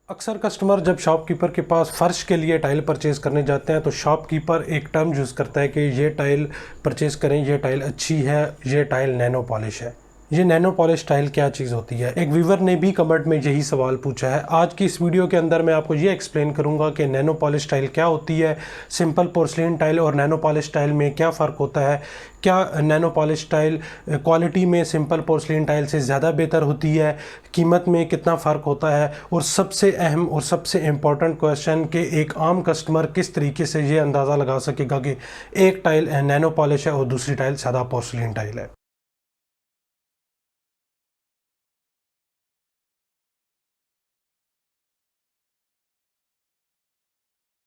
अक्सर कस्टमर जब शॉपकीपर के पास फ़र्श के लिए टाइल परचेज़ करने जाते हैं तो शॉपकीपर एक टर्म यूज़ करता है कि ये टाइल परचेज़ करें, ये टाइल अच्छी है, ये टाइल नैनो पॉलिश है। ये नैनो पॉलिश टाइल क्या चीज़ होती है? एक व्यूवर ने भी कमेंट में यही सवाल पूछा है। आज की इस वीडियो के अंदर मैं आपको ये एक्सप्लेन करूंगा कि नैनो पॉलिश टाइल क्या होती है, सिंपल पोर्सलिन टाइल और नैनो पॉलिश टाइल में क्या फ़र्क होता है, क्या नैनो पॉलिश टाइल क्वालिटी में सिंपल पोर्सलिन टाइल से ज़्यादा बेहतर होती है, कीमत में कितना फ़र्क होता है, और सबसे अहम और सबसे इम्पॉर्टेंट क्वेश्चन कि एक आम कस्टमर किस तरीके से ये अंदाज़ा लगा सकेगा कि एक टाइल नैनो पॉलिश है और दूसरी टाइल सादा पोर्सलिन टाइल है।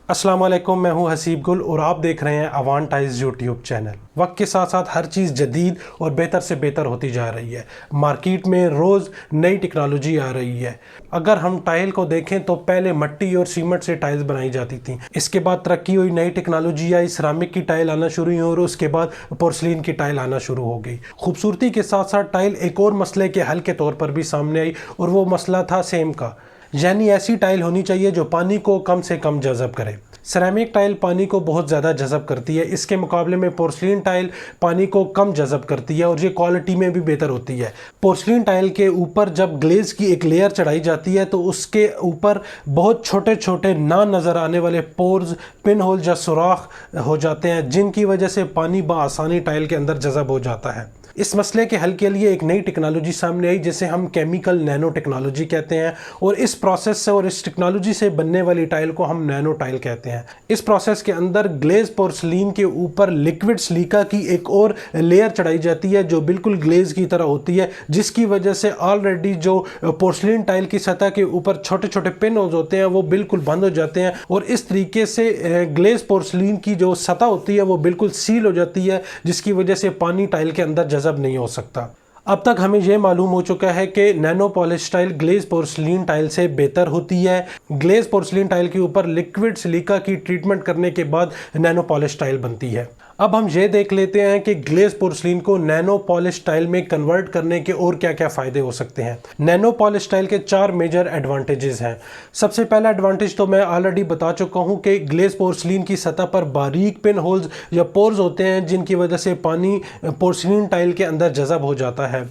अस्सलाम वालेकुम, मैं हूं हसीब गुल और आप देख रहे हैं अवान टाइल्स यूट्यूब चैनल। वक्त के साथ साथ हर चीज़ जदीद और बेहतर से बेहतर होती जा रही है। मार्केट में रोज़ नई टेक्नोलॉजी आ रही है। अगर हम टाइल को देखें तो पहले मिट्टी और सीमेंट से टाइल्स बनाई जाती थी। इसके बाद तरक्की हुई, नई टेक्नोलॉजी आई, सिरामिक की टाइल आना शुरू हुई और उसके बाद पोर्सलिन की टाइल आना शुरू हो गई। खूबसूरती के साथ साथ टाइल एक और मसले के हल के तौर पर भी सामने आई और वो मसला था सेम का, यानी ऐसी टाइल होनी चाहिए जो पानी को कम से कम जज़ब करे। सिरेमिक टाइल पानी को बहुत ज़्यादा जज़ब करती है, इसके मुकाबले में पोर्सलिन टाइल पानी को कम जज़ब करती है और ये क्वालिटी में भी बेहतर होती है। पोर्सलिन टाइल के ऊपर जब ग्लेज़ की एक लेयर चढ़ाई जाती है तो उसके ऊपर बहुत छोटे छोटे ना नज़र आने वाले पोर्स, पिन होल या सुराख हो जाते हैं, जिनकी वजह से पानी बआसानी टाइल के अंदर जज़ब हो जाता है। इस मसले के हल के लिए एक नई टेक्नोलॉजी सामने आई जिसे हम केमिकल नैनो टेक्नोलॉजी कहते हैं, और इस प्रोसेस से और इस टेक्नोलॉजी से बनने वाली टाइल को हम नैनो टाइल कहते हैं। इस प्रोसेस के अंदर ग्लेज पोर्सलिन के ऊपर लिक्विड सिलिका की एक और लेयर चढ़ाई जाती है जो बिल्कुल ग्लेज की तरह होती है, जिसकी वजह से ऑलरेडी जो पोर्सलिन टाइल की सतह के ऊपर छोटे छोटे पिन होल्स होते हैं वो बिल्कुल बंद हो जाते हैं और इस तरीके से ग्लेज पोर्सलिन की जो सतह होती है वो बिल्कुल सील हो जाती है, जिसकी वजह से पानी टाइल के अंदर जज़ब नहीं हो सकता। अब तक हमें यह मालूम हो चुका है कि nano polish tile glaze porcelain tile से बेहतर होती है। ग्लेज पोर्सलिन टाइल के ऊपर लिक्विड सिलिका की ट्रीटमेंट करने के बाद नैनो पॉलिश टाइल बनती है। अब हम ये देख लेते हैं कि ग्लेज पोर्सलिन को नैनो पॉलिश टाइल में कन्वर्ट करने के और क्या क्या फ़ायदे हो सकते हैं। नैनो पॉलिश टाइल के 4 मेजर एडवांटेजेस हैं। सबसे पहला एडवांटेज तो मैं ऑलरेडी बता चुका हूं कि ग्लेज पोर्सलिन की सतह पर बारीक पिन होल्स या पोर्स होते हैं, जिनकी वजह से पानी पोर्सलिन टाइल के अंदर जज़ब हो जाता है।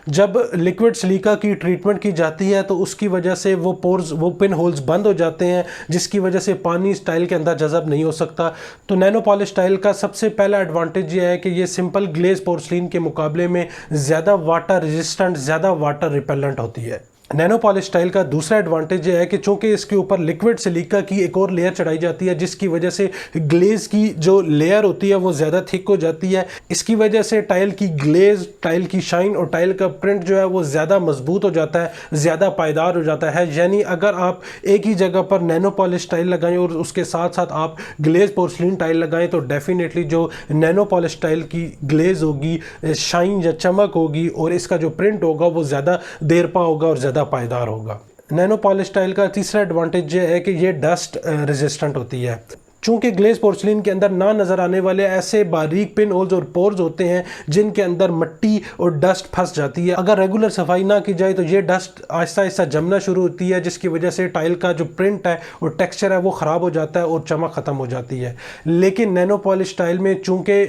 जब लिक्विड सिलिका की ट्रीटमेंट की जाती है तो उसकी वजह से वो पोर्स, वो पिन होल्स बंद हो जाते हैं, जिसकी वजह से पानी इस टाइल के अंदर जज़ब नहीं हो सकता। तो नैनो पॉलिश टाइल का सबसे पहला एडवांटेज ये है कि ये सिंपल ग्लेज पोर्सलिन के मुकाबले में ज़्यादा वाटर रेजिस्टेंट, ज़्यादा वाटर रिपेलेंट होती है। नैनो पॉलिश टाइल का दूसरा एडवांटेज ये है कि चूंकि इसके ऊपर लिक्विड सिलिका की एक और लेयर चढ़ाई जाती है, जिसकी वजह से ग्लेज की जो लेयर होती है वो ज़्यादा थिक हो जाती है। इसकी वजह से टाइल की ग्लेज, टाइल की शाइन और टाइल का प्रिंट जो है वो ज़्यादा मजबूत हो जाता है, ज़्यादा पायदार हो जाता है। यानी अगर आप एक ही जगह पर नैनो पॉलिश टाइल लगाएं और उसके साथ साथ आप ग्लेज पोर्सलिन टाइल लगाएं तो डेफिनेटली जो नैनो पॉलिश टाइल की ग्लेज होगी, शाइन या चमक होगी और इसका जो प्रिंट होगा वो ज़्यादा देरपा होगा और ज़्यादा पायदार होगा। नैनो पॉलिश टाइल का तीसरा एडवांटेज ये है कि ये डस्ट रेजिस्टेंट होती है। चूंकि ग्लेज पोर्सलिन के अंदर ना नज़र आने वाले ऐसे बारीक पिन होल्स और पोर्स होते हैं जिनके अंदर मिट्टी और डस्ट फंस जाती है, अगर रेगुलर सफाई ना की जाए तो ये डस्ट आहिस्ता आहिस्ता जमना शुरू होती है, जिसकी वजह से टाइल का जो प्रिंट है और टेक्सचर है वो ख़राब हो जाता है और चमक ख़त्म हो जाती है। लेकिन नैनो पॉलिश टाइल में चूंकि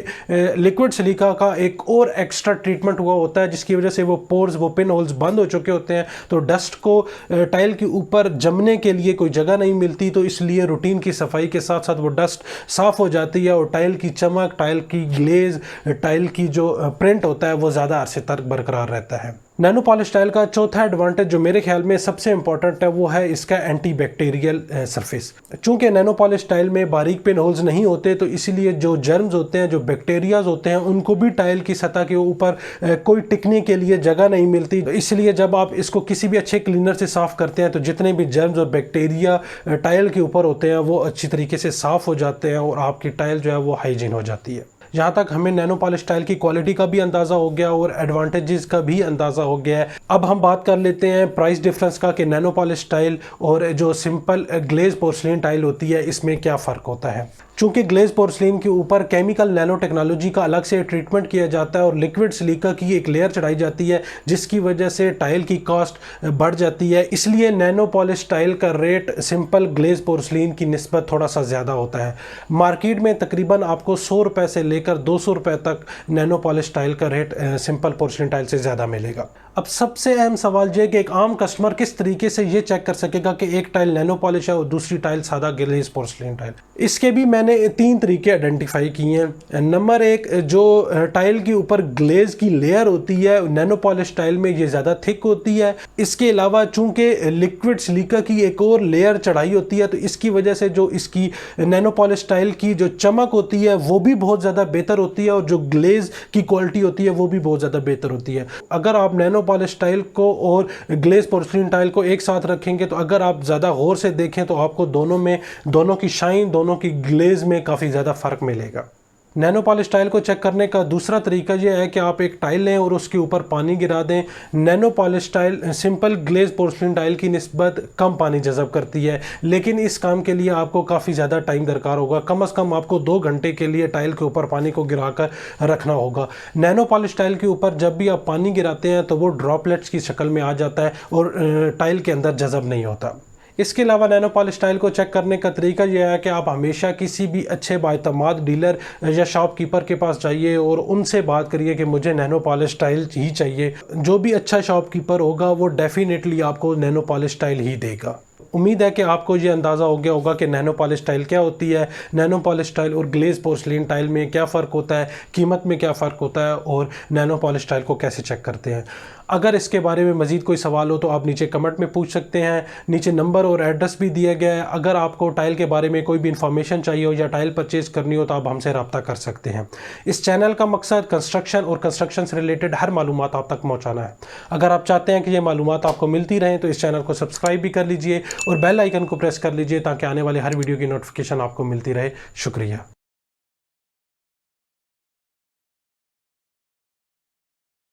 लिक्विड सिलिका का एक और एक्स्ट्रा ट्रीटमेंट हुआ होता है, जिसकी वजह से वो पोर्स, वो पिन होल्स बंद हो चुके होते हैं, तो डस्ट को टाइल के ऊपर जमने के लिए कोई जगह नहीं मिलती, तो इसलिए रूटीन की सफाई के साथ साथ वो डस्ट साफ हो जाती है और टाइल की चमक, टाइल की ग्लेज, टाइल की जो प्रिंट होता है वो ज़्यादा अरसे तक बरकरार रहता है। नैनो पॉलिश टाइल का चौथा एडवांटेज जो मेरे ख्याल में सबसे इंपॉर्टेंट है वो है इसका एंटी बैक्टीरियल सरफेस। चूंकि नैनो पॉलिश टाइल में बारीक पिन होल्स नहीं होते तो इसीलिए जो जर्म्स होते हैं, जो बैक्टीरियाज होते हैं, उनको भी टाइल की सतह के ऊपर कोई टिकने के लिए जगह नहीं मिलती। तो इसलिए जब आप इसको किसी भी अच्छे क्लीनर से साफ़ करते हैं तो जितने भी जर्म्स और बैक्टीरिया टाइल के ऊपर होते हैं वो अच्छी तरीके से साफ़ हो जाते हैं और आपकी टाइल जो है वो हाइजीन हो जाती है। यहाँ तक हमें नैनो पॉलिश टाइल की क्वालिटी का भी अंदाज़ा हो गया और एडवांटेजेस का भी अंदाज़ा हो गया है। अब हम बात कर लेते हैं प्राइस डिफरेंस का कि नैनो पॉलिश टाइल और जो सिंपल ग्लेज पोर्सलिन टाइल होती है इसमें क्या फ़र्क होता है। चूंकि ग्लेज पोर्सलिन के ऊपर केमिकल नैनो टेक्नोलॉजी का अलग से ट्रीटमेंट किया जाता है और लिक्विड सिलिका की एक लेयर चढ़ाई जाती है, जिसकी वजह से टाइल की कॉस्ट बढ़ जाती है, इसलिए नैनो पॉलिश टाइल का रेट सिंपल ग्लेज पोर्सलिन की निस्बत थोड़ा सा ज़्यादा होता है। मार्केट में तकरीबन आपको 100 रुपये से लेकर 200 रुपये तक नैनो पॉलिश टाइल का रेट सिंपल पोर्सलिन टाइल से ज़्यादा मिलेगा। अब सबसे अहम सवाल यह कि एक आम कस्टमर किस तरीके से ये चेक कर सकेगा कि एक टाइल नैनो पॉलिश है और दूसरी टाइल सादा ग्लेज पोर्सलिन टाइल। इसके भी मैंने 3 तरीके आइडेंटिफाई किए हैं। नंबर 1, जो टाइल के ऊपर ग्लेज की लेयर होती है नैनो पॉलिश टाइल में ये ज़्यादा थिक होती है। इसके अलावा चूंकि लिक्विड सिलिका की एक और लेयर चढ़ाई होती है तो इसकी वजह से जो इसकी नैनो पॉलिश टाइल की जो चमक होती है वो भी बहुत ज़्यादा बेहतर होती है और जो ग्लेज की क्वालिटी होती है वो भी बहुत ज़्यादा बेहतर होती है। अगर आप नैनो पॉलिश टाइल को और ग्लेज पोर्सलिन टाइल को एक साथ रखेंगे तो अगर आप ज़्यादा गौर से देखें तो आपको दोनों की शाइन, दोनों की ग्लेज में काफ़ी ज़्यादा फ़र्क मिलेगा। नैनो पॉलिश टाइल को चेक करने का दूसरा तरीका यह है कि आप एक टाइल लें और उसके ऊपर पानी गिरा दें। Nano polish tile simple glaze porcelain tile की निस्बत कम पानी जज़ब करती है, लेकिन इस काम के लिए आपको काफ़ी ज़्यादा टाइम दरकार होगा। कम से कम आपको 2 घंटे के लिए टाइल के ऊपर पानी को गिराकर रखना होगा। नैनो पॉलिश टाइल के ऊपर जब भी आप पानी गिराते हैं तो वो ड्रॉपलेट्स की शक्ल में आ जाता है और टाइल के अंदर जज़ब नहीं होता। इसके अलावा नैनो पॉलिश टाइल को चेक करने का तरीका यह है कि आप हमेशा किसी भी अच्छे बाएतमाद डीलर या शॉपकीपर के पास जाइए और उनसे बात करिए कि मुझे नैनो पॉलिश टाइल ही चाहिए। जो भी अच्छा शॉपकीपर होगा वो डेफिनेटली आपको नैनो पॉलिश टाइल ही देगा। उम्मीद है कि आपको ये अंदाज़ा हो गया होगा कि नैनो पॉलिश टाइल क्या होती है, नैनो पॉलिश टाइल और ग्लेज पोर्सलिन टाइल में क्या फ़र्क होता है, कीमत में क्या फ़र्क होता है और नैनो पॉलिश टाइल को कैसे चेक करते हैं। अगर इसके बारे में मज़ीद कोई सवाल हो तो आप नीचे कमेंट में पूछ सकते हैं। नीचे नंबर और एड्रेस भी दिया गया है। अगर आपको टाइल के बारे में कोई भी इन्फॉर्मेशन चाहिए हो या टाइल परचेज़ करनी हो तो आप हमसे रब्ता कर सकते हैं। इस चैनल का मकसद कंस्ट्रक्शन और कंस्ट्रक्शन से रिलेटेड हर मालूमात आप तक पहुँचाना है। अगर आप चाहते हैं कि ये मालूमात आपको मिलती रहें तो इस चैनल को सब्सक्राइब भी कर लीजिए और बेल आइकन को प्रेस कर लीजिए ताकि आने वाले हर वीडियो की नोटिफिकेशन आपको मिलती रहे। शुक्रिया।